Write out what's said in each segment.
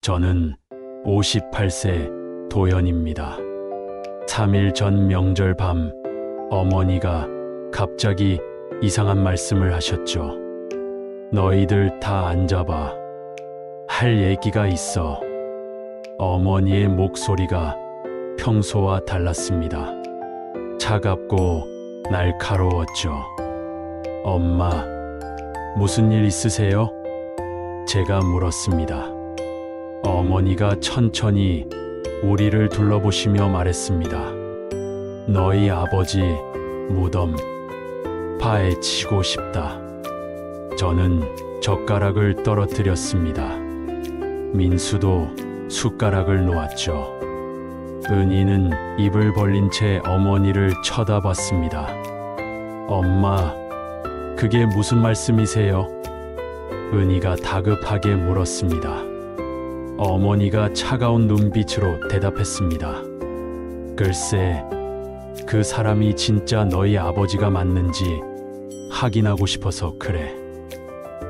저는 58세 도현입니다. 3일 전 명절 밤 어머니가 갑자기 이상한 말씀을 하셨죠. 너희들 다 앉아봐. 할 얘기가 있어. 어머니의 목소리가 평소와 달랐습니다. 차갑고 날카로웠죠. 엄마, 무슨 일 있으세요? 제가 물었습니다. 어머니가 천천히 우리를 둘러보시며 말했습니다. 너희 아버지 무덤 파헤치고 싶다. 저는 젓가락을 떨어뜨렸습니다. 민수도 숟가락을 놓았죠. 은희는 입을 벌린 채 어머니를 쳐다봤습니다. 엄마, 그게 무슨 말씀이세요? 은희가 다급하게 물었습니다. 어머니가 차가운 눈빛으로 대답했습니다. 글쎄, 그 사람이 진짜 너희 아버지가 맞는지 확인하고 싶어서 그래.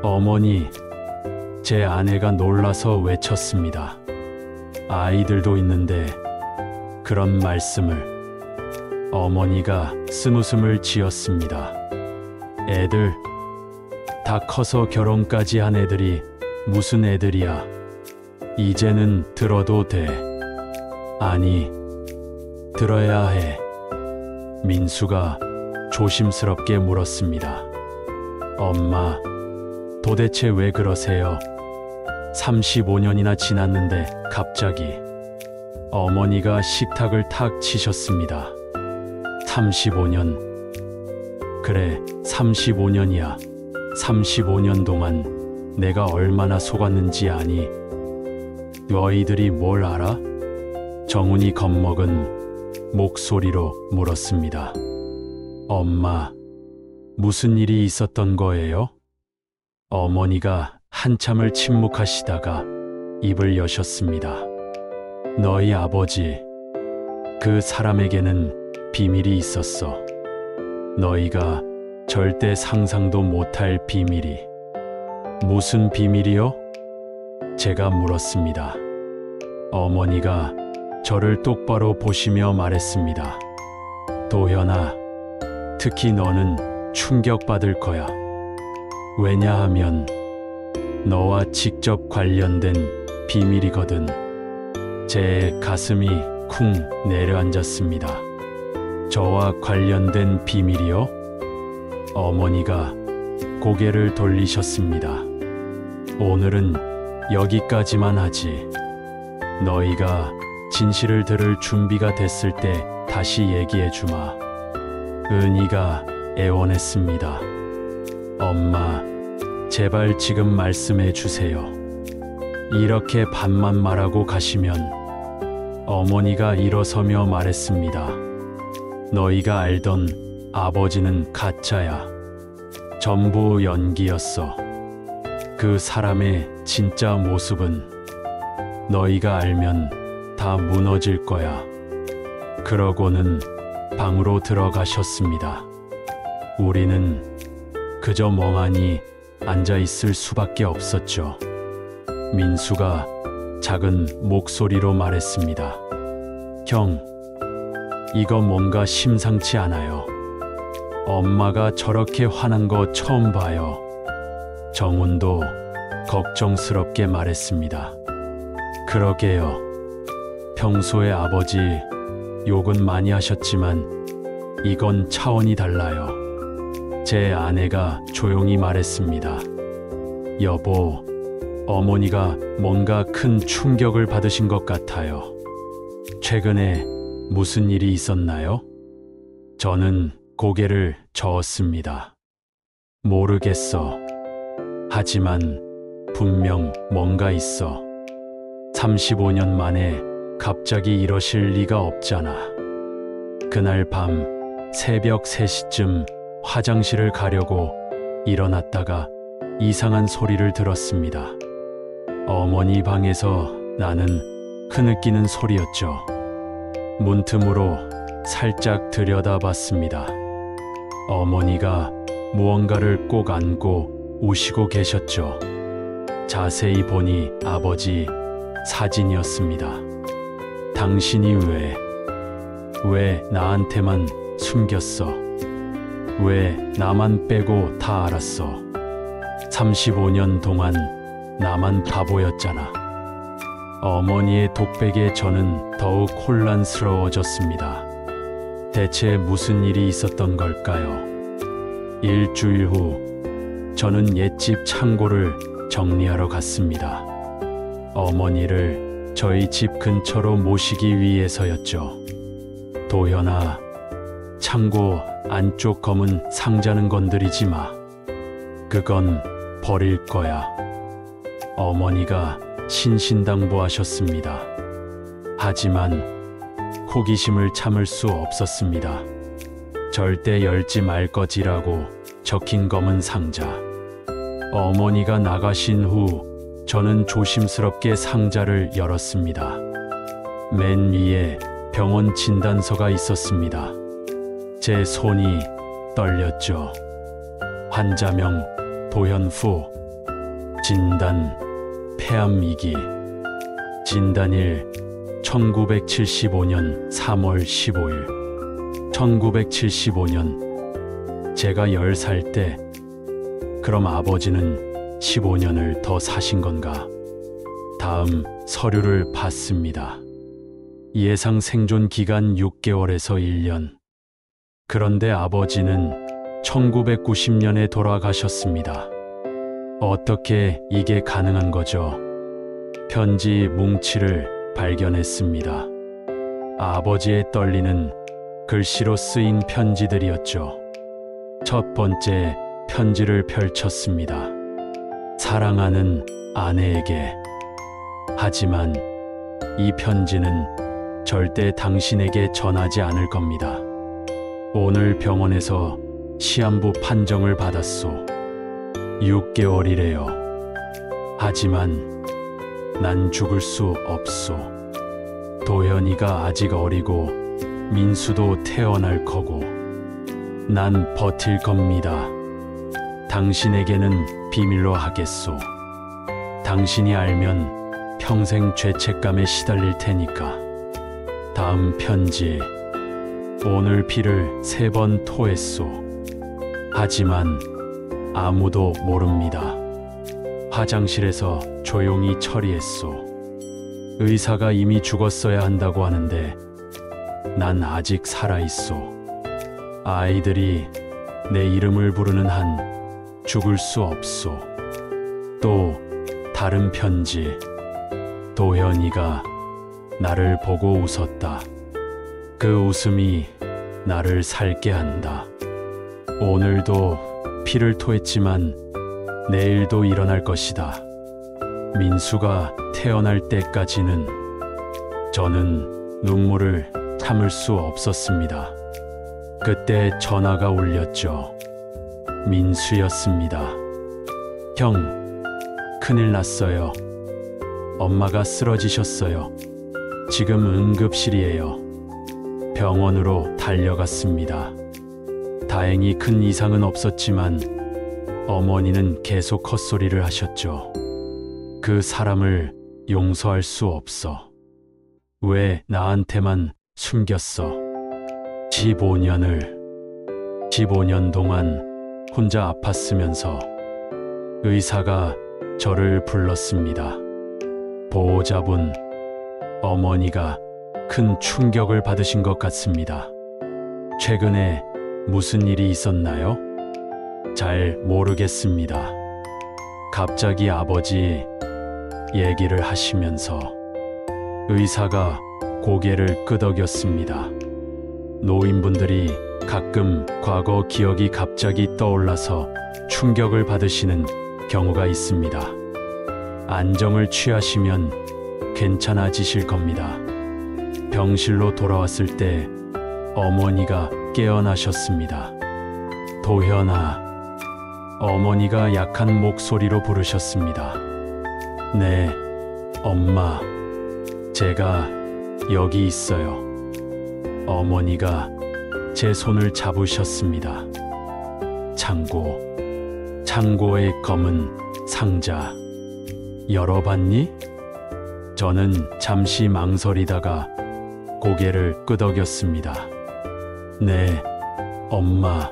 어머니, 제 아내가 놀라서 외쳤습니다. 아이들도 있는데 그런 말씀을. 어머니가 쓴웃음을 지었습니다. 애들? 다 커서 결혼까지 한 애들이 무슨 애들이야. 이제는 들어도 돼. 아니, 들어야 해. 민수가 조심스럽게 물었습니다. 엄마, 도대체 왜 그러세요? 35년이나 지났는데 갑자기. 어머니가 식탁을 탁 치셨습니다. 35년. 그래, 35년이야. 35년 동안 내가 얼마나 속았는지 아니? 너희들이 뭘 알아? 정훈이 겁먹은 목소리로 물었습니다. 엄마, 무슨 일이 있었던 거예요? 어머니가 한참을 침묵하시다가 입을 여셨습니다. 너희 아버지, 그 사람에게는 비밀이 있었어. 너희가 절대 상상도 못할 비밀이. 무슨 비밀이요? 제가 물었습니다. 어머니가 저를 똑바로 보시며 말했습니다. 도현아, 특히 너는 충격받을 거야. 왜냐하면 너와 직접 관련된 비밀이거든. 제 가슴이 쿵 내려앉았습니다. 저와 관련된 비밀이요? 어머니가 고개를 돌리셨습니다. 오늘은 여기까지만 하지. 너희가 진실을 들을 준비가 됐을 때 다시 얘기해 주마. 은희가 애원했습니다. 엄마, 제발 지금 말씀해 주세요. 이렇게 반만 말하고 가시면. 어머니가 일어서며 말했습니다. 너희가 알던 아버지는 가짜야. 전부 연기였어. 그 사람의 진짜 모습은 너희가 알면 다 무너질 거야. 그러고는 방으로 들어가셨습니다. 우리는 그저 멍하니 앉아 있을 수밖에 없었죠. 민수가 작은 목소리로 말했습니다. 형, 이거 뭔가 심상치 않아요. 엄마가 저렇게 화난 거 처음 봐요. 정훈도 걱정스럽게 말했습니다. 그러게요. 평소에 아버지 욕은 많이 하셨지만 이건 차원이 달라요. 제 아내가 조용히 말했습니다. 여보, 어머니가 뭔가 큰 충격을 받으신 것 같아요. 최근에 무슨 일이 있었나요? 저는 고개를 저었습니다. 모르겠어. 하지만 분명 뭔가 있어. 35년 만에 갑자기 이러실 리가 없잖아. 그날 밤 새벽 3시쯤 화장실을 가려고 일어났다가 이상한 소리를 들었습니다. 어머니 방에서 나는 흐느끼는 소리였죠. 문틈으로 살짝 들여다봤습니다. 어머니가 무언가를 꼭 안고 우시고 계셨죠. 자세히 보니 아버지 사진이었습니다. 당신이 왜 나한테만 숨겼어? 왜 나만 빼고 다 알았어? 35년 동안 나만 바보였잖아. 어머니의 독백에 저는 더욱 혼란스러워졌습니다. 대체 무슨 일이 있었던 걸까요? 일주일 후 저는 옛집 창고를 정리하러 갔습니다. 어머니를 저희 집 근처로 모시기 위해서였죠. 도현아, 창고 안쪽 검은 상자는 건드리지 마. 그건 버릴 거야. 어머니가 신신당부하셨습니다. 하지만 호기심을 참을 수 없었습니다. 절대 열지 말 것이라고 적힌 검은 상자. 어머니가 나가신 후 저는 조심스럽게 상자를 열었습니다. 맨 위에 병원 진단서가 있었습니다. 제 손이 떨렸죠. 환자명 도현후. 진단 폐암 2기. 진단일 1975년 3월 15일. 1975년 제가 10살 때. 그럼 아버지는 15년을 더 사신 건가? 다음 서류를 봤습니다. 예상 생존 기간 6개월에서 1년. 그런데 아버지는 1990년에 돌아가셨습니다. 어떻게 이게 가능한 거죠? 편지 뭉치를 발견했습니다. 아버지의 떨리는 글씨로 쓰인 편지들이었죠. 첫 번째 편지를 펼쳤습니다. 사랑하는 아내에게. 하지만 이 편지는 절대 당신에게 전하지 않을 겁니다. 오늘 병원에서 시한부 판정을 받았소. 6개월이래요. 하지만 난 죽을 수 없소. 도현이가 아직 어리고 민수도 태어날 거고. 난 버틸 겁니다. 당신에게는 비밀로 하겠소. 당신이 알면 평생 죄책감에 시달릴 테니까. 다음 편지. 오늘 피를 3번 토했소. 하지만 아무도 모릅니다. 화장실에서 조용히 처리했소. 의사가 이미 죽었어야 한다고 하는데 난 아직 살아있소. 아이들이 내 이름을 부르는 한 죽을 수 없소. 또 다른 편지. 도현이가 나를 보고 웃었다. 그 웃음이 나를 살게 한다. 오늘도 피를 토했지만 내일도 일어날 것이다. 민수가 태어날 때까지는. 저는 눈물을 참을 수 없었습니다. 그때 전화가 울렸죠. 민수였습니다. 형, 큰일 났어요. 엄마가 쓰러지셨어요. 지금 응급실이에요. 병원으로 달려갔습니다. 다행히 큰 이상은 없었지만 어머니는 계속 헛소리를 하셨죠. 그 사람을 용서할 수 없어. 왜 나한테만 숨겼어? 15년 동안 혼자 아팠으면서. 의사가 저를 불렀습니다. 보호자분, 어머니가 큰 충격을 받으신 것 같습니다. 최근에 무슨 일이 있었나요? 잘 모르겠습니다. 갑자기 아버지 얘기를 하시면서 의사가 고개를 끄덕였습니다. 노인분들이 가끔 과거 기억이 갑자기 떠올라서 충격을 받으시는 경우가 있습니다. 안정을 취하시면 괜찮아지실 겁니다. 병실로 돌아왔을 때 어머니가 깨어나셨습니다. 도현아. 어머니가 약한 목소리로 부르셨습니다. 네, 엄마. 제가 여기 있어요. 어머니가 제 손을 잡으셨습니다. 창고의 검은 상자. 열어봤니? 저는 잠시 망설이다가 고개를 끄덕였습니다. 네, 엄마,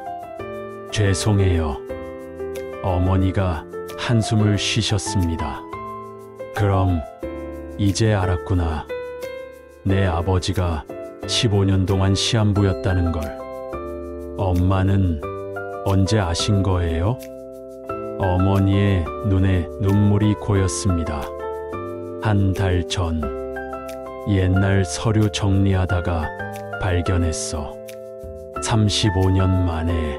죄송해요. 어머니가 한숨을 쉬셨습니다. 그럼 이제 알았구나. 내 아버지가 15년 동안 시한부였다는 걸. 엄마는 언제 아신 거예요? 어머니의 눈에 눈물이 고였습니다. 한 달 전, 옛날 서류 정리하다가 발견했어. 35년 만에,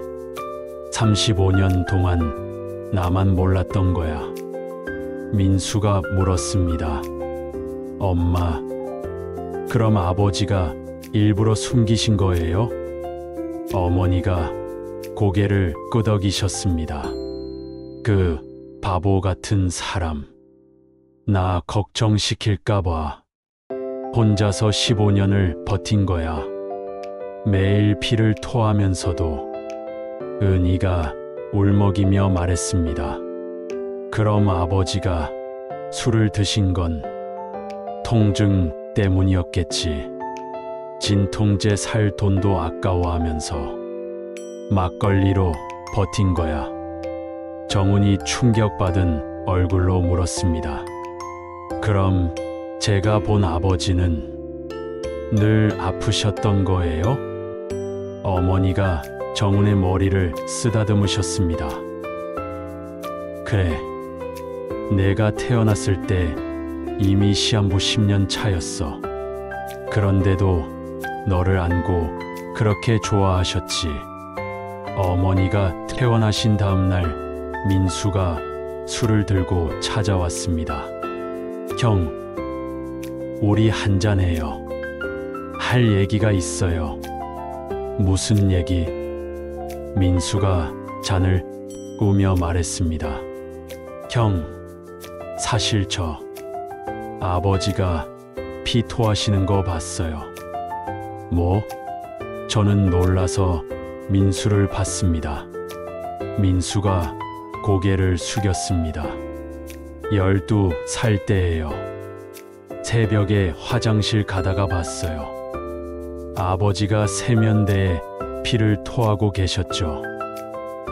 35년 동안 나만 몰랐던 거야. 민수가 물었습니다. 엄마, 그럼 아버지가 일부러 숨기신 거예요? 어머니가 고개를 끄덕이셨습니다. 그 바보 같은 사람. 나 걱정시킬까봐 혼자서 15년을 버틴 거야. 매일 피를 토하면서도. 은희가 울먹이며 말했습니다. 그럼 아버지가 술을 드신 건 통증 때문이었겠지. 진통제 살 돈도 아까워하면서 막걸리로 버틴 거야. 정훈이 충격받은 얼굴로 물었습니다. 그럼 제가 본 아버지는 늘 아프셨던 거예요? 어머니가 정훈의 머리를 쓰다듬으셨습니다. 그래, 내가 태어났을 때 이미 시한부 10년 차였어. 그런데도 너를 안고 그렇게 좋아하셨지. 어머니가 퇴원하신 다음 날 민수가 술을 들고 찾아왔습니다. 형, 우리 한잔해요. 할 얘기가 있어요. 무슨 얘기? 민수가 잔을 꾸며 말했습니다. 형, 사실 저 아버지가 피 토하시는 거 봤어요. 뭐? 저는 놀라서 민수를 봤습니다. 민수가 고개를 숙였습니다. 12살 때예요. 새벽에 화장실 가다가 봤어요. 아버지가 세면대에 피를 토하고 계셨죠.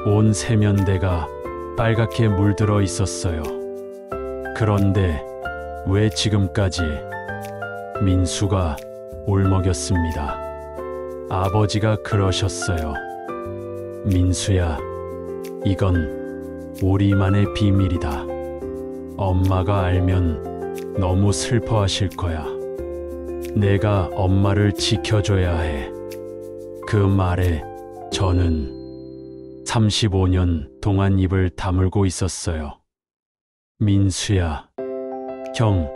온 세면대가 빨갛게 물들어 있었어요. 그런데 왜 지금까지? 민수가 울먹였습니다. 아버지가 그러셨어요. 민수야, 이건 우리만의 비밀이다. 엄마가 알면 너무 슬퍼하실 거야. 내가 엄마를 지켜줘야 해. 그 말에 저는 35년 동안 입을 다물고 있었어요. 민수야, 형,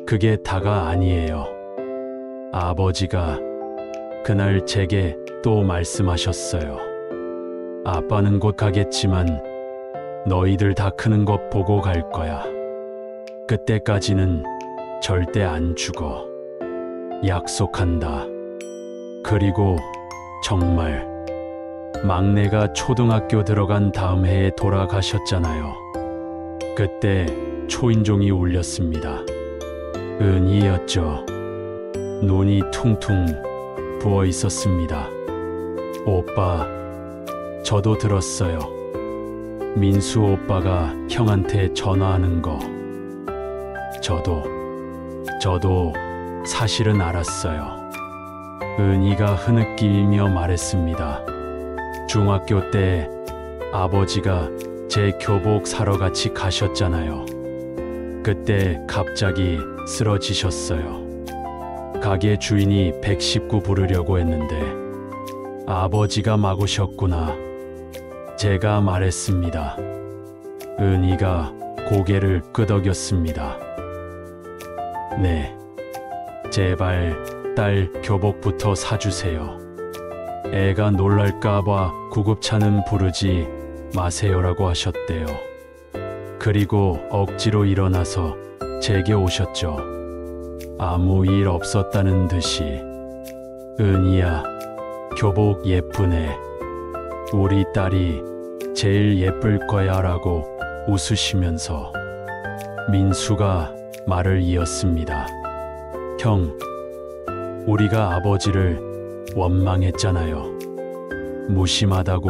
그게 다가 아니에요. 아버지가 그날 제게 또 말씀하셨어요. 아빠는 곧 가겠지만 너희들 다 크는 것 보고 갈 거야. 그때까지는 절대 안 죽어. 약속한다. 그리고 정말 막내가 초등학교 들어간 다음 해에 돌아가셨잖아요. 그때 초인종이 울렸습니다. 은희였죠. 눈이 퉁퉁 부어 있었습니다. 오빠, 저도 들었어요. 민수 오빠가 형한테 전화하는 거. 저도 사실은 알았어요. 은희가 흐느끼며 말했습니다. 중학교 때 아버지가 제 교복 사러 같이 가셨잖아요. 그때 갑자기 쓰러지셨어요. 가게 주인이 119 부르려고 했는데 아버지가 막으셨구나. 제가 말했습니다. 은희가 고개를 끄덕였습니다. 네, 제발 딸 교복부터 사주세요. 애가 놀랄까봐 구급차는 부르지 마세요라고 하셨대요. 그리고 억지로 일어나서 제게 오셨죠. 아무 일 없었다는 듯이. 은희야, 교복 예쁘네. 우리 딸이 제일 예쁠 거야 라고 웃으시면서. 민수가 말을 이었습니다. 형, 우리가 아버지를 원망했잖아요. 무심하다고,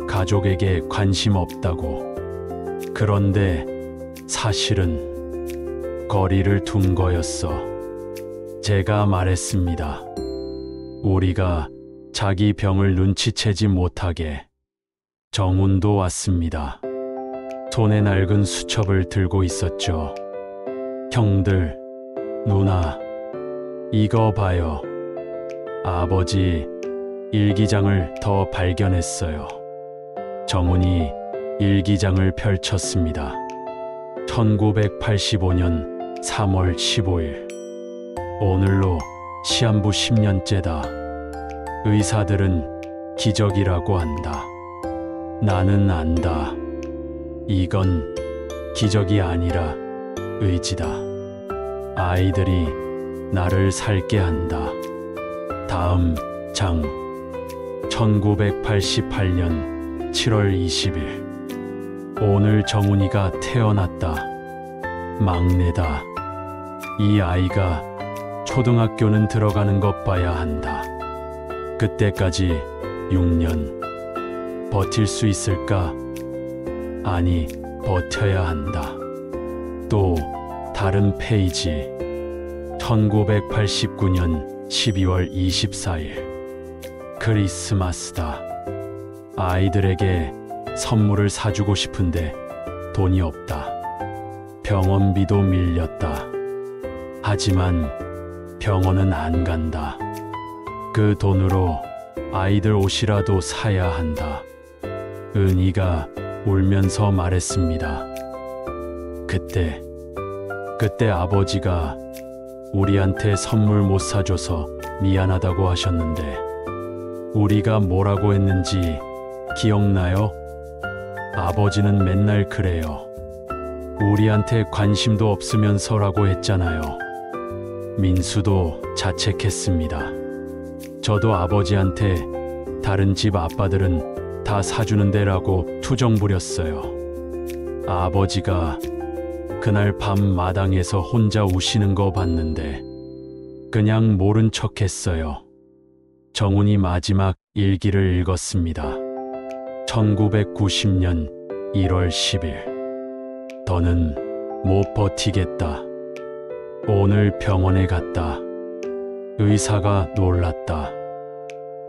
가족에게 관심 없다고. 그런데 사실은 거리를 둔 거였어. 제가 말했습니다. 우리가 자기 병을 눈치채지 못하게. 정훈도 왔습니다. 손에 낡은 수첩을 들고 있었죠. 형들, 누나, 이거 봐요. 아버지 일기장을 더 발견했어요. 정훈이 일기장을 펼쳤습니다. 1985년 3월 15일. 오늘로 시한부 10년째다. 의사들은 기적이라고 한다. 나는 안다. 이건 기적이 아니라 의지다. 아이들이 나를 살게 한다. 다음 장. 1988년 7월 20일. 오늘 정훈이가 태어났다. 막내다. 이 아이가 초등학교는 들어가는 것 봐야 한다. 그때까지 6년 버틸 수 있을까? 아니, 버텨야 한다. 또 다른 페이지. 1989년 12월 24일. 크리스마스다. 아이들에게 선물을 사주고 싶은데 돈이 없다. 병원비도 밀렸다. 하지만 병원은 안 간다. 그 돈으로 아이들 옷이라도 사야 한다. 은희가 울면서 말했습니다. 그때 아버지가 우리한테 선물 못 사줘서 미안하다고 하셨는데 우리가 뭐라고 했는지 기억나요? 아버지는 맨날 그래요. 우리한테 관심도 없으면서라고 했잖아요. 민수도 자책했습니다. 저도 아버지한테 다른 집 아빠들은 다 사주는데라고 투정 부렸어요. 아버지가 그날 밤 마당에서 혼자 우시는 거 봤는데 그냥 모른 척 했어요. 정훈이 마지막 일기를 읽었습니다. 1990년 1월 10일. 더는 못 버티겠다. 오늘 병원에 갔다. 의사가 놀랐다.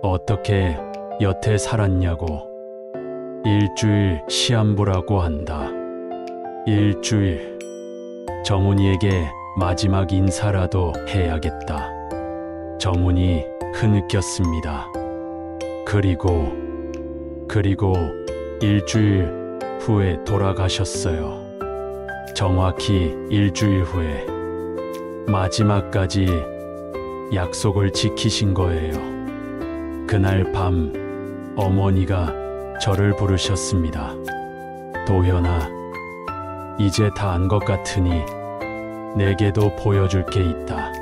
어떻게 여태 살았냐고. 일주일 시한부라고 한다. 일주일. 정훈이에게 마지막 인사라도 해야겠다. 정훈이 흐느꼈습니다. 그리고 일주일 후에 돌아가셨어요. 정확히 일주일 후에 마지막까지 약속을 지키신 거예요. 그날 밤 어머니가 저를 부르셨습니다. 도현아, 이제 다 안 것 같으니 내게도 보여줄 게 있다.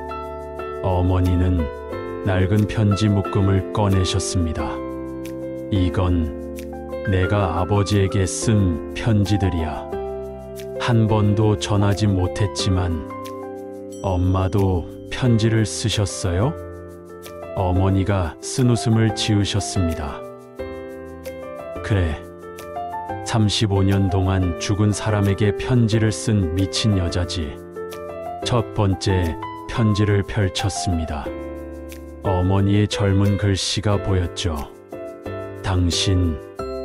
어머니는 낡은 편지 묶음을 꺼내셨습니다. 이건 내가 아버지에게 쓴 편지들이야. 한 번도 전하지 못했지만 엄마도 편지를 쓰셨어요? 어머니가 쓴웃음을 지으셨습니다. 그래, 35년 동안 죽은 사람에게 편지를 쓴 미친 여자지. 첫 번째 편지를 펼쳤습니다. 어머니의 젊은 글씨가 보였죠. 당신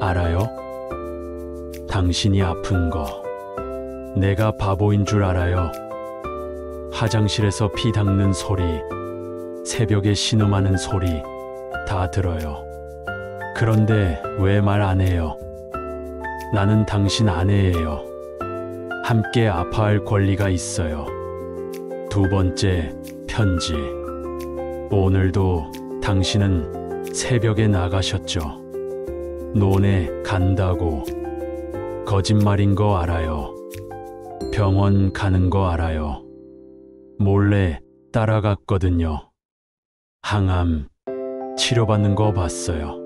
알아요? 당신이 아픈 거 내가 바보인 줄 알아요. 화장실에서 피 닦는 소리, 새벽에 신음하는 소리 다 들어요. 그런데 왜 말 안 해요? 나는 당신 아내예요. 함께 아파할 권리가 있어요. 두 번째 편지. 오늘도 당신은 새벽에 나가셨죠. 논에 간다고. 거짓말인 거 알아요. 병원 가는 거 알아요. 몰래 따라갔거든요. 항암 치료받는 거 봤어요.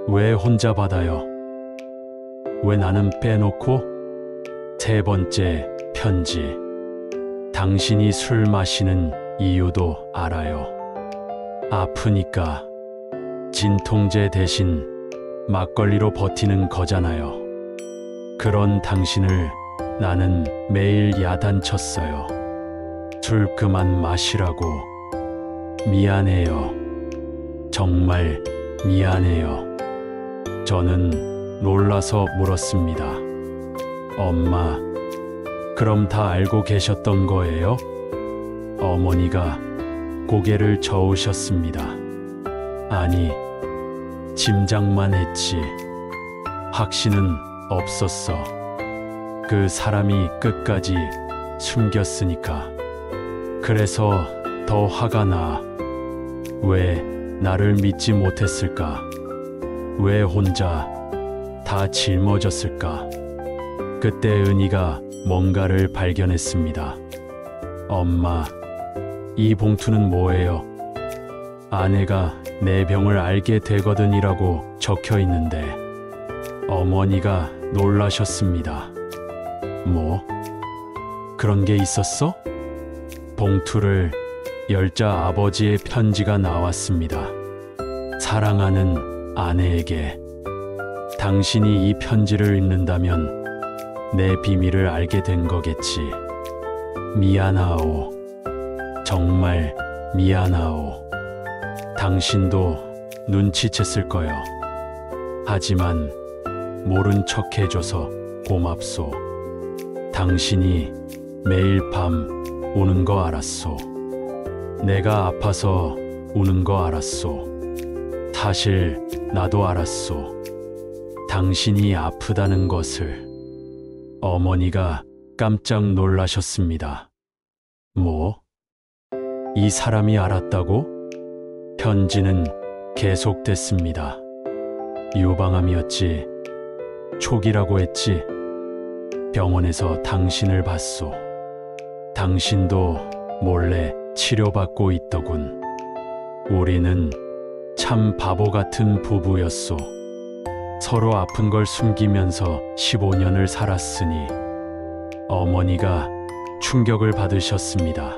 왜 혼자 받아요? 왜 나는 빼놓고? 세 번째 편지. 당신이 술 마시는 이유도 알아요. 아프니까 진통제 대신 막걸리로 버티는 거잖아요. 그런 당신을 나는 매일 야단쳤어요. 술 그만 마시라고. 미안해요. 정말 미안해요. 저는 놀라서 물었습니다. 엄마, 그럼 다 알고 계셨던 거예요? 어머니가 고개를 저으셨습니다. 아니, 짐작만 했지. 확신은 없었어. 그 사람이 끝까지 숨겼으니까. 그래서 더 화가 나. 왜 나를 믿지 못했을까? 왜 혼자 다 짊어졌을까? 그때 은희가 뭔가를 발견했습니다. 엄마, 이 봉투는 뭐예요? 아내가 내 병을 알게 되거든이라고 적혀 있는데. 어머니가 놀라셨습니다. 뭐? 그런 게 있었어? 봉투를 열자 아버지의 편지가 나왔습니다. 사랑하는 아내에게. 당신이 이 편지를 읽는다면 내 비밀을 알게 된 거겠지. 미안하오. 정말 미안하오. 당신도 눈치챘을 거요. 하지만 모른 척 해줘서 고맙소. 당신이 매일 밤 우는 거 알았소. 내가 아파서 우는 거 알았소. 사실 나도 알았소. 당신이 아프다는 것을. 어머니가 깜짝 놀라셨습니다. 뭐? 이 사람이 알았다고? 편지는 계속됐습니다. 유방암이었지. 초기라고 했지. 병원에서 당신을 봤소. 당신도 몰래 치료받고 있더군. 우리는 참 바보 같은 부부였소. 서로 아픈 걸 숨기면서 15년을 살았으니. 어머니가 충격을 받으셨습니다.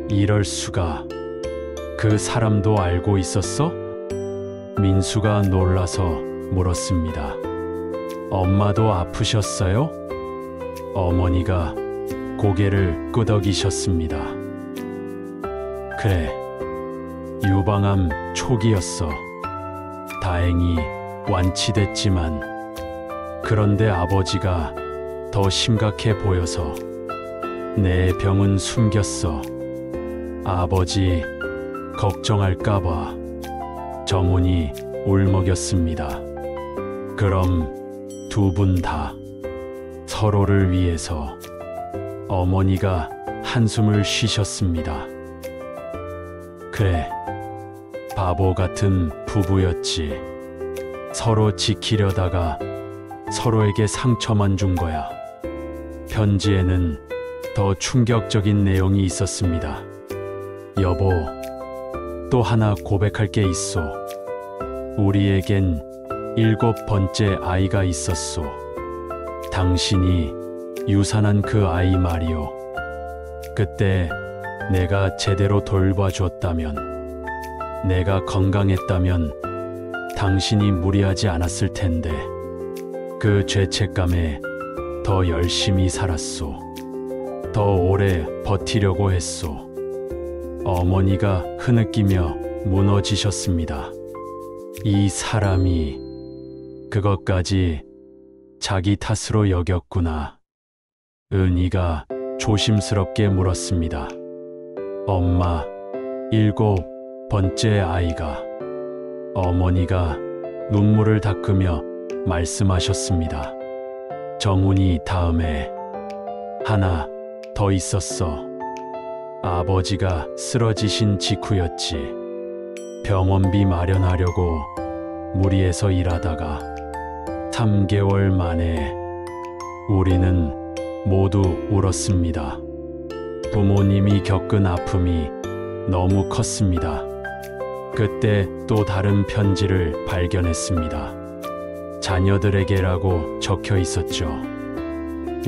이럴 수가. 그 사람도 알고 있었어? 민수가 놀라서 물었습니다. 엄마도 아프셨어요? 어머니가 고개를 끄덕이셨습니다. 그래, 유방암 초기였어. 다행히 완치됐지만. 그런데 아버지가 더 심각해 보여서 내 병은 숨겼어. 아버지 걱정할까봐. 정훈이 울먹였습니다. 그럼 두 분 다 서로를 위해서. 어머니가 한숨을 쉬셨습니다. 그래, 바보 같은 부부였지. 서로 지키려다가 서로에게 상처만 준 거야. 편지에는 더 충격적인 내용이 있었습니다. 여보, 또 하나 고백할 게 있어. 우리에겐 7번째 아이가 있었소. 당신이 유산한 그 아이 말이오. 그때 내가 제대로 돌봐줬다면, 내가 건강했다면 당신이 무리하지 않았을 텐데. 그 죄책감에 더 열심히 살았소. 더 오래 버티려고 했소. 어머니가 흐느끼며 무너지셨습니다. 이 사람이 그것까지 자기 탓으로 여겼구나. 은희가 조심스럽게 물었습니다. 엄마, 7번째 아이가. 어머니가 눈물을 닦으며 말씀하셨습니다. 정훈이 다음에 하나 더 있었어. 아버지가 쓰러지신 직후였지. 병원비 마련하려고 무리해서 일하다가 3개월 만에 우리는 모두 울었습니다. 부모님이 겪은 아픔이 너무 컸습니다. 그때 또 다른 편지를 발견했습니다. 자녀들에게라고 적혀 있었죠.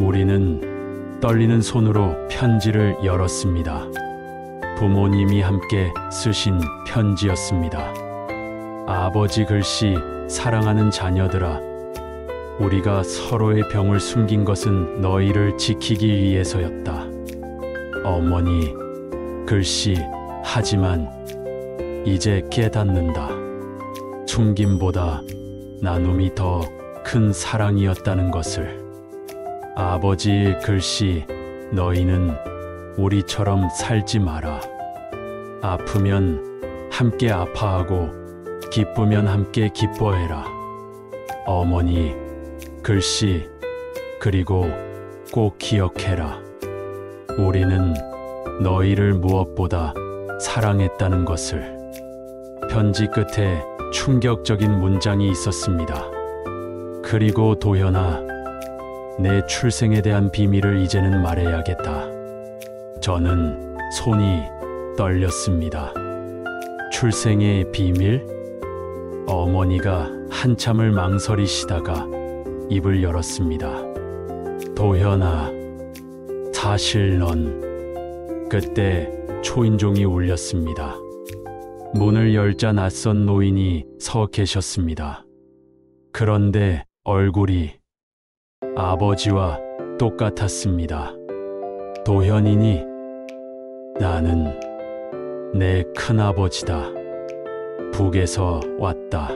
우리는 떨리는 손으로 편지를 열었습니다. 부모님이 함께 쓰신 편지였습니다. 아버지 글씨, 사랑하는 자녀들아, 우리가 서로의 병을 숨긴 것은 너희를 지키기 위해서였다. 어머니 글씨, 하지만 이제 깨닫는다. 숨김보다 나눔이 더 큰 사랑이었다는 것을. 아버지 글씨, 너희는 우리처럼 살지 마라. 아프면 함께 아파하고 기쁘면 함께 기뻐해라. 어머니 글씨, 그리고 꼭 기억해라. 우리는 너희를 무엇보다 사랑했다는 것을. 편지 끝에 충격적인 문장이 있었습니다. 그리고 도현아, 내 출생에 대한 비밀을 이제는 말해야겠다. 저는 손이 떨렸습니다. 출생의 비밀? 어머니가 한참을 망설이시다가 입을 열었습니다. 도현아, 사실 넌. 그때 초인종이 울렸습니다. 문을 열자 낯선 노인이 서 계셨습니다. 그런데 얼굴이 아버지와 똑같았습니다. 도현이니? 나는 내 큰아버지다. 북에서 왔다.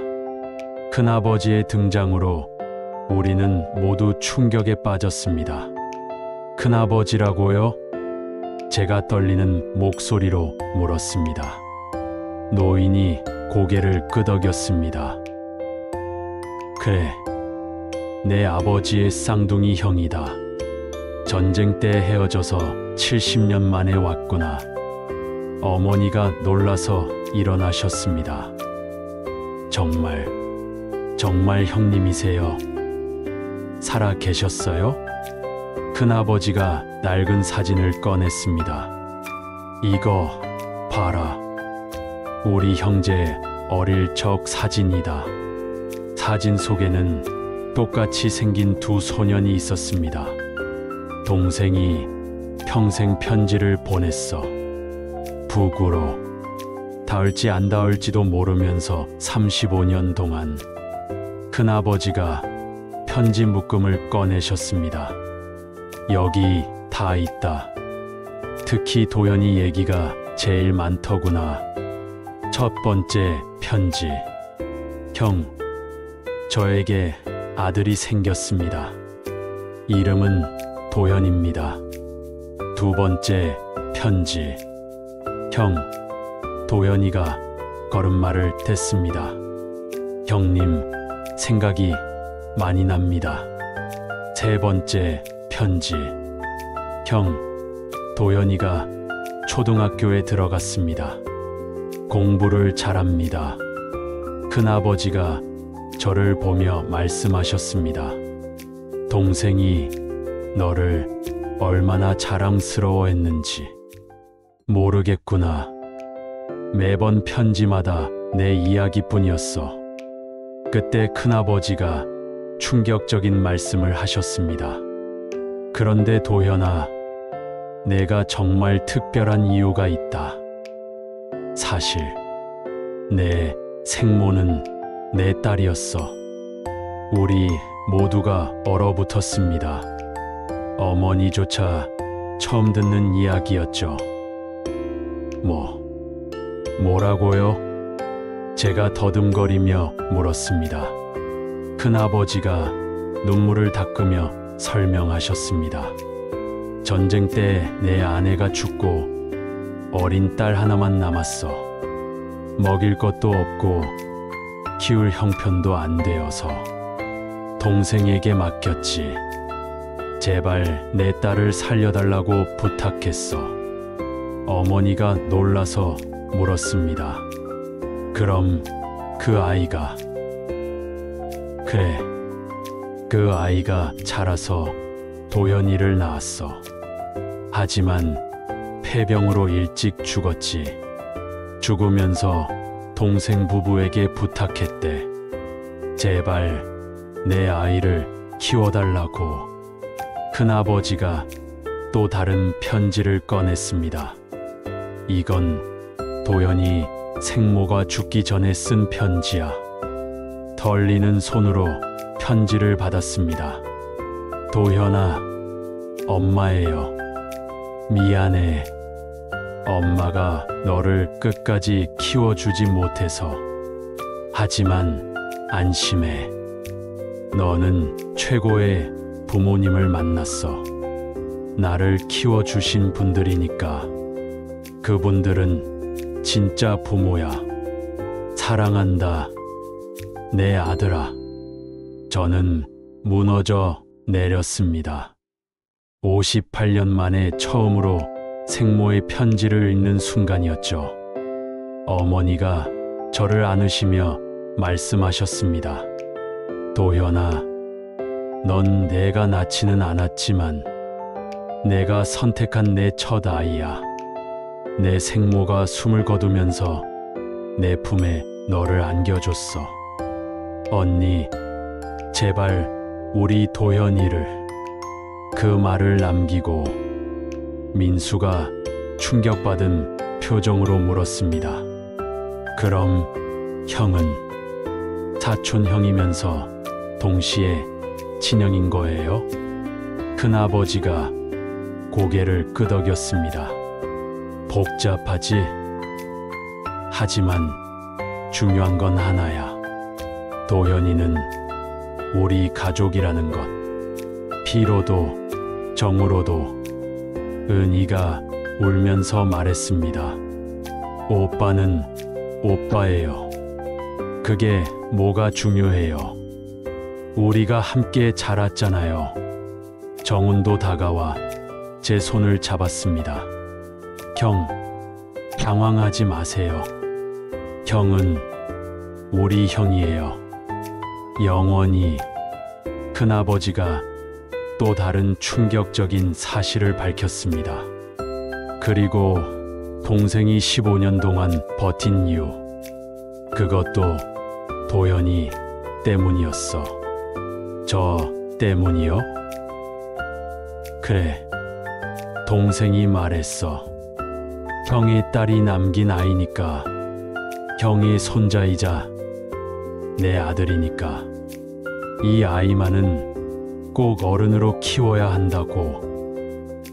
큰아버지의 등장으로 우리는 모두 충격에 빠졌습니다. 큰아버지라고요? 제가 떨리는 목소리로 물었습니다. 노인이 고개를 끄덕였습니다. 그래, 내 아버지의 쌍둥이 형이다. 전쟁 때 헤어져서 70년 만에 왔구나. 어머니가 놀라서 일어나셨습니다. 정말 형님이세요? 살아 계셨어요? 큰아버지가 낡은 사진을 꺼냈습니다. 이거 봐라. 우리 형제 어릴 적 사진이다. 사진 속에는 똑같이 생긴 두 소년이 있었습니다. 동생이 평생 편지를 보냈어. 북으로. 닿을지 안 닿을지도 모르면서 35년 동안. 큰아버지가 편지 묶음을 꺼내셨습니다. 여기 다 있다. 특히 도현이 얘기가 제일 많더구나. 첫 번째 편지. 형, 저에게 아들이 생겼습니다. 이름은 도현입니다. 두 번째 편지. 형, 도현이가 걸음마를 뗐습니다. 형님, 생각이 많이 납니다. 세 번째 편지. 형, 도현이가 초등학교에 들어갔습니다. 공부를 잘합니다. 큰아버지가 저를 보며 말씀하셨습니다. 동생이 너를 얼마나 자랑스러워했는지 모르겠구나. 매번 편지마다 내 이야기뿐이었어. 그때 큰아버지가 충격적인 말씀을 하셨습니다. 그런데 도현아, 내가 정말 특별한 이유가 있다. 사실 내 생모는 내 딸이었어. 우리 모두가 얼어붙었습니다. 어머니조차 처음 듣는 이야기였죠. 뭐라고요? 제가 더듬거리며 물었습니다. 큰아버지가 눈물을 닦으며 설명하셨습니다. 전쟁 때 내 아내가 죽고 어린 딸 하나만 남았어. 먹일 것도 없고 키울 형편도 안 되어서 동생에게 맡겼지. 제발 내 딸을 살려달라고 부탁했어. 어머니가 놀라서 물었습니다. 그럼 그 아이가? 그래, 그 아이가 자라서 도현이를 낳았어. 하지만 폐병으로 일찍 죽었지. 죽으면서 동생 부부에게 부탁했대. 제발 내 아이를 키워달라고. 큰아버지가 또 다른 편지를 꺼냈습니다. 이건 도연이 생모가 죽기 전에 쓴 편지야. 떨리는 손으로 편지를 받았습니다. 도연아, 엄마예요. 미안해. 엄마가 너를 끝까지 키워주지 못해서. 하지만 안심해. 너는 최고의 부모님을 만났어. 나를 키워주신 분들이니까. 그분들은 진짜 부모야. 사랑한다. 내 아들아. 저는 무너져 내렸습니다. 58년 만에 처음으로 생모의 편지를 읽는 순간이었죠. 어머니가 저를 안으시며 말씀하셨습니다. 도연아, 넌 내가 낳지는 않았지만 내가 선택한 내 첫 아이야. 내 생모가 숨을 거두면서 내 품에 너를 안겨줬어. 언니, 제발 우리 도연이를. 그 말을 남기고 민수가 충격받은 표정으로 물었습니다. 그럼 형은 사촌형이면서 동시에 친형인 거예요? 큰아버지가 고개를 끄덕였습니다. 복잡하지? 하지만 중요한 건 하나야. 도연이는 우리 가족이라는 것. 피로도 정으로도. 은희가 울면서 말했습니다. 오빠는 오빠예요. 그게 뭐가 중요해요. 우리가 함께 자랐잖아요. 정훈도 다가와 제 손을 잡았습니다. 형, 당황하지 마세요. 형은 우리 형이에요. 영원히. 큰아버지가 또 다른 충격적인 사실을 밝혔습니다. 그리고 동생이 15년 동안 버틴 이유. 그것도 도연이 때문이었어. 저 때문이요? 그래, 동생이 말했어. 형의 딸이 남긴 아이니까. 형의 손자이자 내 아들이니까. 이 아이만은 꼭 어른으로 키워야 한다고.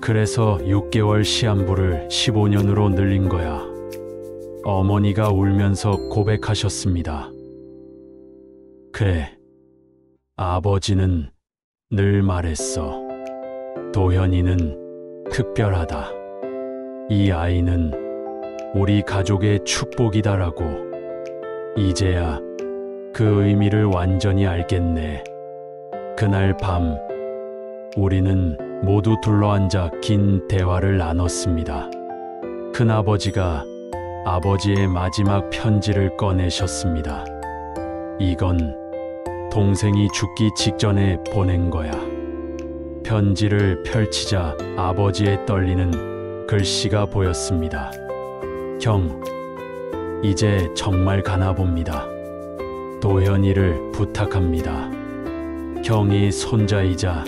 그래서 6개월 시한부를 15년으로 늘린 거야. 어머니가 울면서 고백하셨습니다. 그래, 아버지는 늘 말했어. 도현이는 특별하다. 이 아이는 우리 가족의 축복이다라고. 이제야 그 의미를 완전히 알겠네. 그날 밤 우리는 모두 둘러앉아 긴 대화를 나눴습니다. 큰아버지가 아버지의 마지막 편지를 꺼내셨습니다. 이건 동생이 죽기 직전에 보낸 거야. 편지를 펼치자 아버지의 떨리는 글씨가 보였습니다. 형, 이제 정말 가나 봅니다. 도현이를 부탁합니다. 형이 손자이자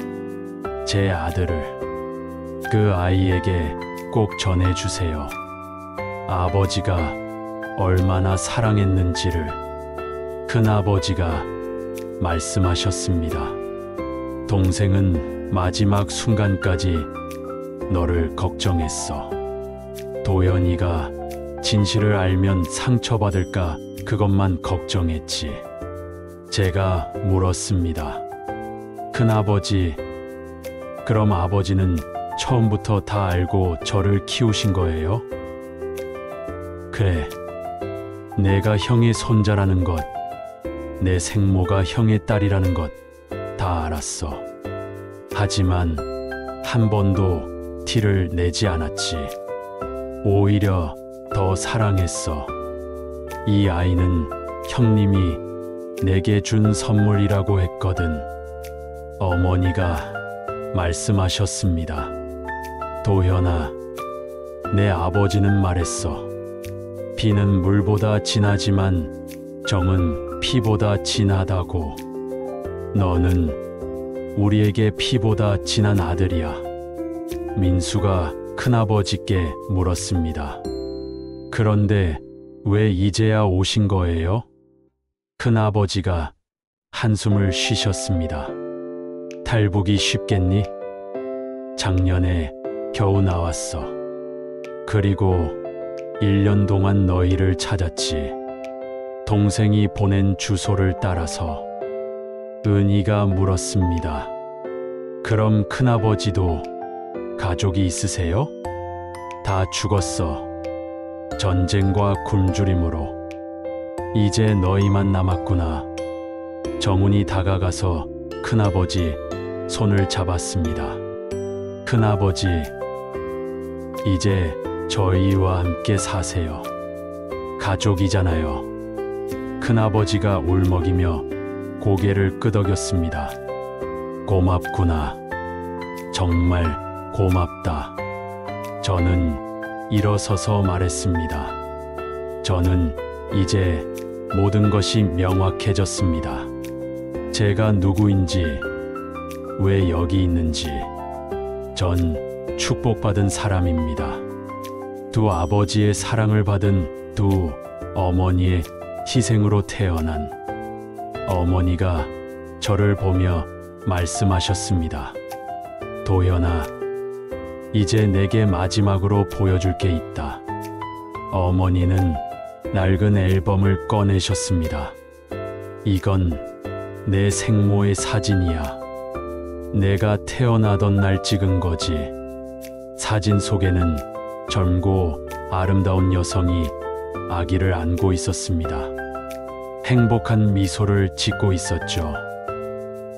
제 아들을 그 아이에게 꼭 전해주세요. 아버지가 얼마나 사랑했는지를. 큰아버지가 말씀하셨습니다. 동생은 마지막 순간까지 너를 걱정했어. 도연이가 진실을 알면 상처받을까 그것만 걱정했지. 제가 물었습니다. 큰아버지, 그럼 아버지는 처음부터 다 알고 저를 키우신 거예요? 그래, 내가 형의 손자라는 것, 내 생모가 형의 딸이라는 것 다 알았어. 하지만 한 번도 티를 내지 않았지. 오히려 더 사랑했어. 이 아이는 형님이 내게 준 선물이라고 했거든. 어머니가 말씀하셨습니다. 도현아, 내 아버지는 말했어. 피는 물보다 진하지만 정은 피보다 진하다고. 너는 우리에게 피보다 진한 아들이야. 민수가 큰아버지께 물었습니다. 그런데 왜 이제야 오신 거예요? 큰아버지가 한숨을 쉬셨습니다. 탈북이 쉽겠니? 작년에 겨우 나왔어. 그리고 1년 동안 너희를 찾았지. 동생이 보낸 주소를 따라서. 은희가 물었습니다. 그럼 큰아버지도 가족이 있으세요? 다 죽었어. 전쟁과 굶주림으로. 이제 너희만 남았구나. 정훈이 다가가서 큰아버지 손을 잡았습니다. 큰아버지, 이제 저희와 함께 사세요. 가족이잖아요. 큰아버지가 울먹이며 고개를 끄덕였습니다. 고맙구나. 정말 고맙다. 저는 일어서서 말했습니다. 저는 이제 모든 것이 명확해졌습니다. 제가 누구인지, 왜 여기 있는지. 전 축복받은 사람입니다. 두 아버지의 사랑을 받은 두 어머니의 희생으로 태어난. 어머니가 저를 보며 말씀하셨습니다. 도현아, 이제 내게 마지막으로 보여줄 게 있다. 어머니는 낡은 앨범을 꺼내셨습니다. 이건 내 생모의 사진이야. 내가 태어나던 날 찍은 거지. 사진 속에는 젊고 아름다운 여성이 아기를 안고 있었습니다. 행복한 미소를 짓고 있었죠.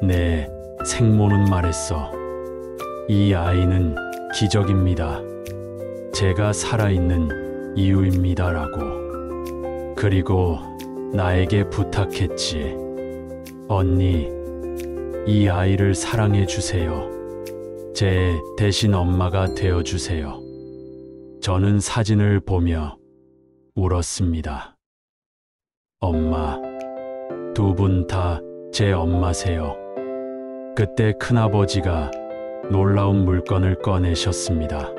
내 생모는 말했어. 이 아이는 기적입니다. 제가 살아있는 이유입니다라고. 그리고 나에게 부탁했지. 언니, 이 아이를 사랑해 주세요. 제 대신 엄마가 되어 주세요. 저는 사진을 보며 울었습니다. 엄마, 두 분 다 제 엄마세요. 그때 큰아버지가 놀라운 물건을 꺼내셨습니다.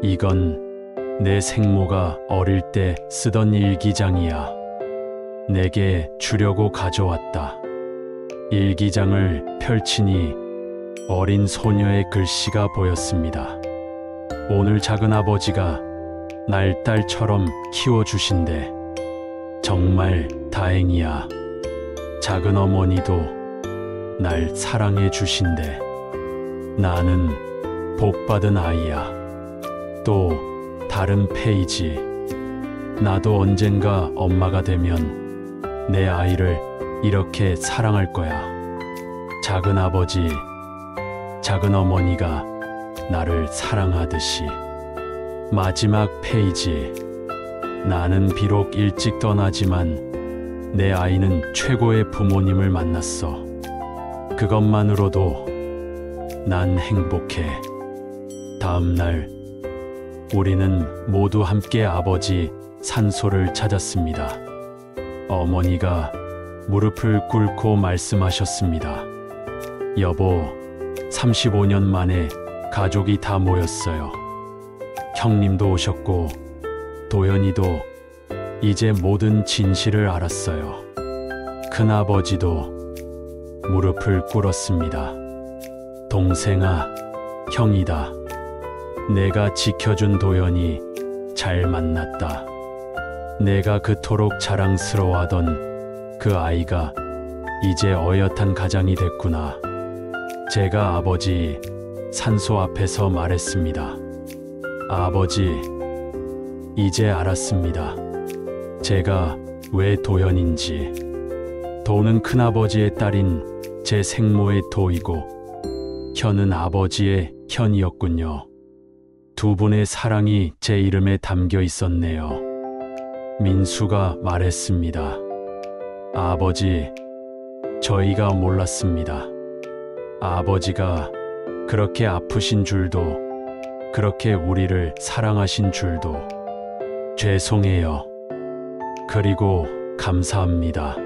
이건 내 생모가 어릴 때 쓰던 일기장이야. 내게 주려고 가져왔다. 일기장을 펼치니 어린 소녀의 글씨가 보였습니다. 오늘 작은아버지가 날 딸처럼 키워주신대. 정말 다행이야. 작은어머니도 날 사랑해 주신대. 나는 복받은 아이야. 또 다른 페이지. 나도 언젠가 엄마가 되면 내 아이를 이렇게 사랑할 거야. 작은아버지, 작은어머니가 나를 사랑하듯이. 마지막 페이지. 나는 비록 일찍 떠나지만 내 아이는 최고의 부모님을 만났어. 그것만으로도 난 행복해. 다음 날 우리는 모두 함께 아버지 산소를 찾았습니다. 어머니가 무릎을 꿇고 말씀하셨습니다. 여보, 35년 만에 가족이 다 모였어요. 형님도 오셨고 도현이도 이제 모든 진실을 알았어요. 큰아버지도 무릎을 꿇었습니다. 동생아, 형이다. 내가 지켜준 도현이 잘 만났다. 내가 그토록 자랑스러워하던 그 아이가 이제 어엿한 가장이 됐구나. 제가 아버지 산소 앞에서 말했습니다. 아버지, 이제 알았습니다. 제가 왜 도현인지. 도는 큰아버지의 딸인 제 생모의 도이고 현은 아버지의 현이었군요. 두 분의 사랑이 제 이름에 담겨 있었네요. 민수가 말했습니다. 아버지, 저희가 몰랐습니다. 아버지가 그렇게 아프신 줄도, 그렇게 우리를 사랑하신 줄도. 죄송해요. 그리고 감사합니다.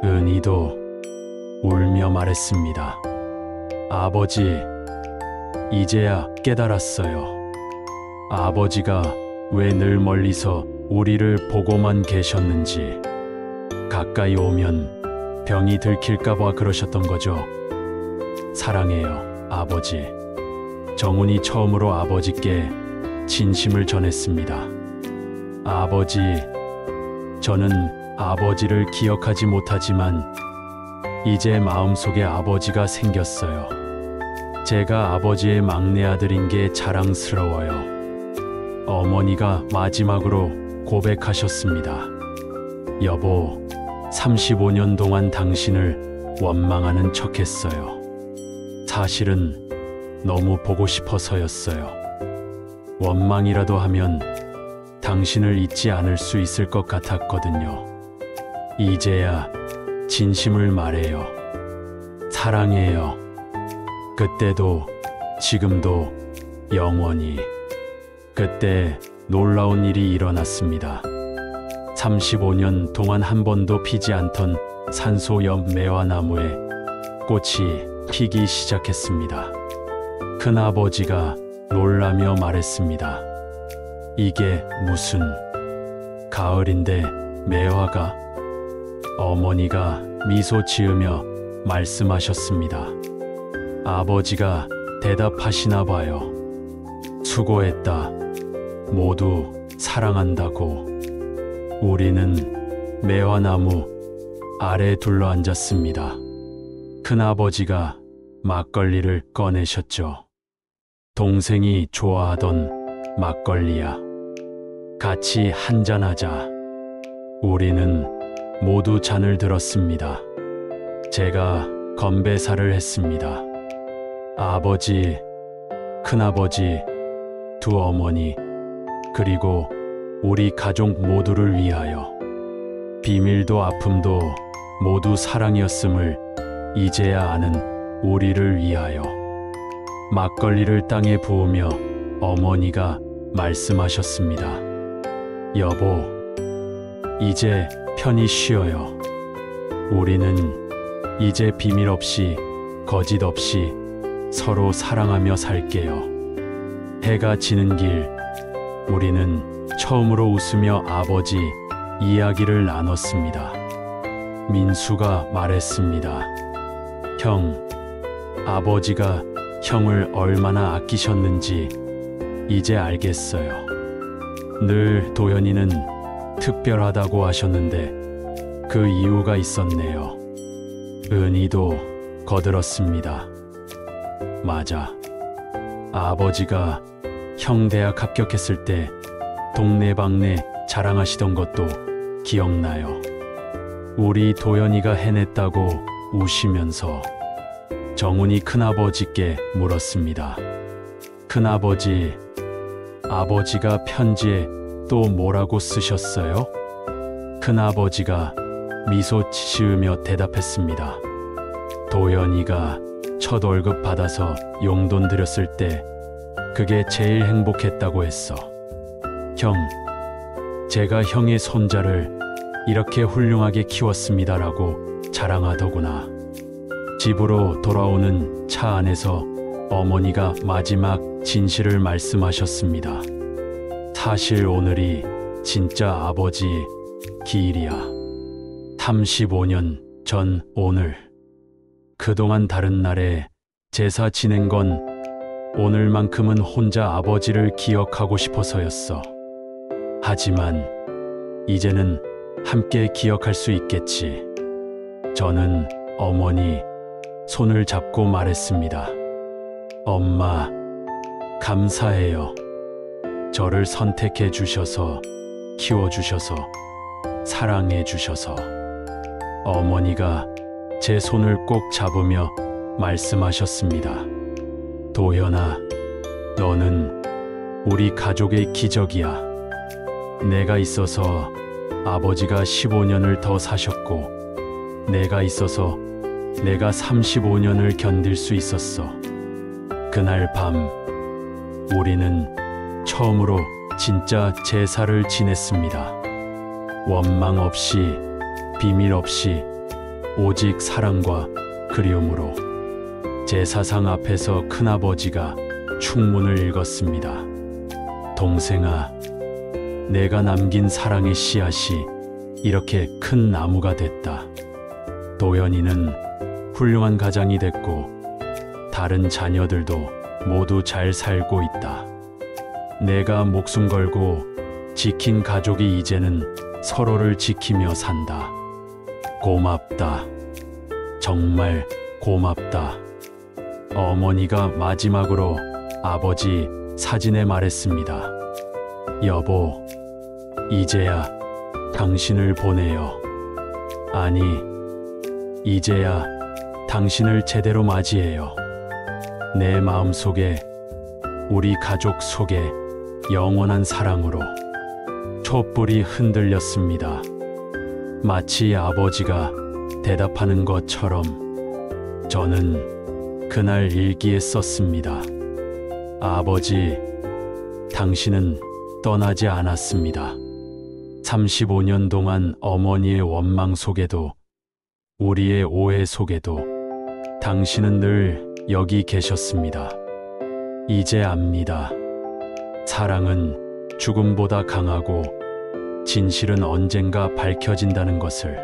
은희도 울며 말했습니다. 아버지, 이제야 깨달았어요. 아버지가 왜 늘 멀리서 우리를 보고만 계셨는지. 가까이 오면 병이 들킬까봐 그러셨던 거죠. 사랑해요, 아버지. 정훈이 처음으로 아버지께 진심을 전했습니다. 아버지, 저는 아버지를 기억하지 못하지만 이제 마음속에 아버지가 생겼어요. 제가 아버지의 막내 아들인 게 자랑스러워요. 어머니가 마지막으로 고백하셨습니다. 여보, 35년 동안 당신을 원망하는 척했어요. 사실은 너무 보고 싶어서였어요. 원망이라도 하면 당신을 잊지 않을 수 있을 것 같았거든요. 이제야 진심을 말해요. 사랑해요. 그때도 지금도 영원히. 그때 놀라운 일이 일어났습니다. 35년 동안 한 번도 피지 않던 산소 옆 매화나무에 꽃이 피기 시작했습니다. 큰아버지가 놀라며 말했습니다. 이게 무슨 가을인데 매화가? 어머니가 미소 지으며 말씀하셨습니다. 아버지가 대답하시나 봐요. 수고했다. 모두 사랑한다고. 우리는 매화나무 아래 둘러앉았습니다. 큰아버지가 막걸리를 꺼내셨죠. 동생이 좋아하던 막걸리야. 같이 한잔하자. 우리는 모두 잔을 들었습니다. 제가 건배사를 했습니다. 아버지, 큰아버지, 두 어머니, 그리고 우리 가족 모두를 위하여. 비밀도 아픔도 모두 사랑이었음을 이제야 아는 우리를 위하여. 막걸리를 땅에 부으며 어머니가 말씀하셨습니다. 여보, 이제 편히 쉬어요. 우리는 이제 비밀 없이 거짓 없이 서로 사랑하며 살게요. 해가 지는 길, 우리는 처음으로 웃으며 아버지 이야기를 나눴습니다. 민수가 말했습니다. 형, 아버지가 형을 얼마나 아끼셨는지 이제 알겠어요. 늘 도현이는 특별하다고 하셨는데 그 이유가 있었네요. 은희도 거들었습니다. 맞아. 아버지가 형 대학 합격했을 때 동네방네 자랑하시던 것도 기억나요. 우리 도연이가 해냈다고 우시면서. 정훈이 큰아버지께 물었습니다. 큰아버지, 아버지가 편지에 또 뭐라고 쓰셨어요? 큰아버지가 미소 지으며 대답했습니다. 도연이가 첫 월급 받아서 용돈 드렸을 때 그게 제일 행복했다고 했어. 형, 제가 형의 손자를 이렇게 훌륭하게 키웠습니다라고 자랑하더구나. 집으로 돌아오는 차 안에서 어머니가 마지막 진실을 말씀하셨습니다. 사실 오늘이 진짜 아버지 기일이야. 35년 전 오늘. 그동안 다른 날에 제사 지낸 건 오늘만큼은 혼자 아버지를 기억하고 싶어서였어. 하지만 이제는 함께 기억할 수 있겠지. 저는 어머니 손을 잡고 말했습니다. 엄마, 감사해요. 저를 선택해 주셔서, 키워 주셔서, 사랑해 주셔서. 어머니가 제 손을 꼭 잡으며 말씀하셨습니다. 도현아, 너는 우리 가족의 기적이야. 내가 있어서 아버지가 15년을 더 사셨고, 내가 있어서 내가 35년을 견딜 수 있었어. 그날 밤 우리는 처음으로 진짜 제사를 지냈습니다. 원망 없이, 비밀 없이, 오직 사랑과 그리움으로. 제사상 앞에서 큰아버지가 축문을 읽었습니다. 동생아, 내가 남긴 사랑의 씨앗이 이렇게 큰 나무가 됐다. 도연이는 훌륭한 가장이 됐고 다른 자녀들도 모두 잘 살고 있다. 내가 목숨 걸고 지킨 가족이 이제는 서로를 지키며 산다. 고맙다. 정말 고맙다. 어머니가 마지막으로 아버지 사진에 말했습니다. 여보, 이제야 당신을 보내요. 아니, 이제야 당신을 제대로 맞이해요. 내 마음속에, 우리 가족 속에 영원한 사랑으로. 촛불이 흔들렸습니다. 마치 아버지가 대답하는 것처럼. 저는 그날 일기에 썼습니다. 아버지, 당신은 떠나지 않았습니다. 35년 동안 어머니의 원망 속에도, 우리의 오해 속에도 당신은 늘 여기 계셨습니다. 이제 압니다. 사랑은 죽음보다 강하고 진실은 언젠가 밝혀진다는 것을.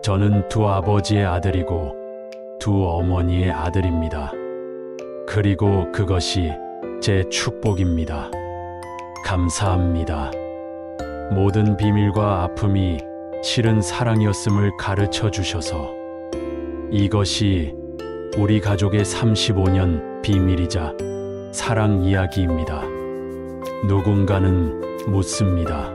저는 두 아버지의 아들이고 두 어머니의 아들입니다. 그리고 그것이 제 축복입니다. 감사합니다. 모든 비밀과 아픔이 실은 사랑이었음을 가르쳐 주셔서. 이것이 우리 가족의 35년 비밀이자 사랑 이야기입니다. 누군가는 묻습니다.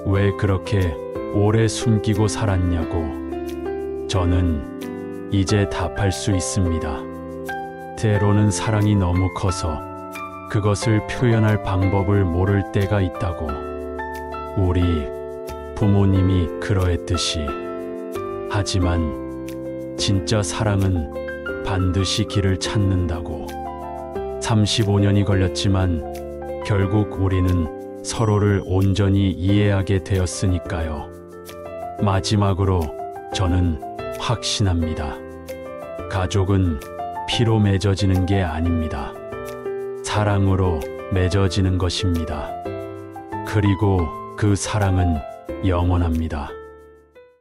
왜 그렇게 오래 숨기고 살았냐고. 저는 이제 답할 수 있습니다. 때로는 사랑이 너무 커서 그것을 표현할 방법을 모를 때가 있다고. 우리 부모님이 그러했듯이. 하지만 진짜 사랑은 반드시 길을 찾는다고. 35년이 걸렸지만 결국 우리는 서로를 온전히 이해하게 되었으니까요. 마지막으로 저는 확신합니다. 가족은 피로 맺어지는 게 아닙니다. 사랑으로 맺어지는 것입니다. 그리고 그 사랑은 영원합니다.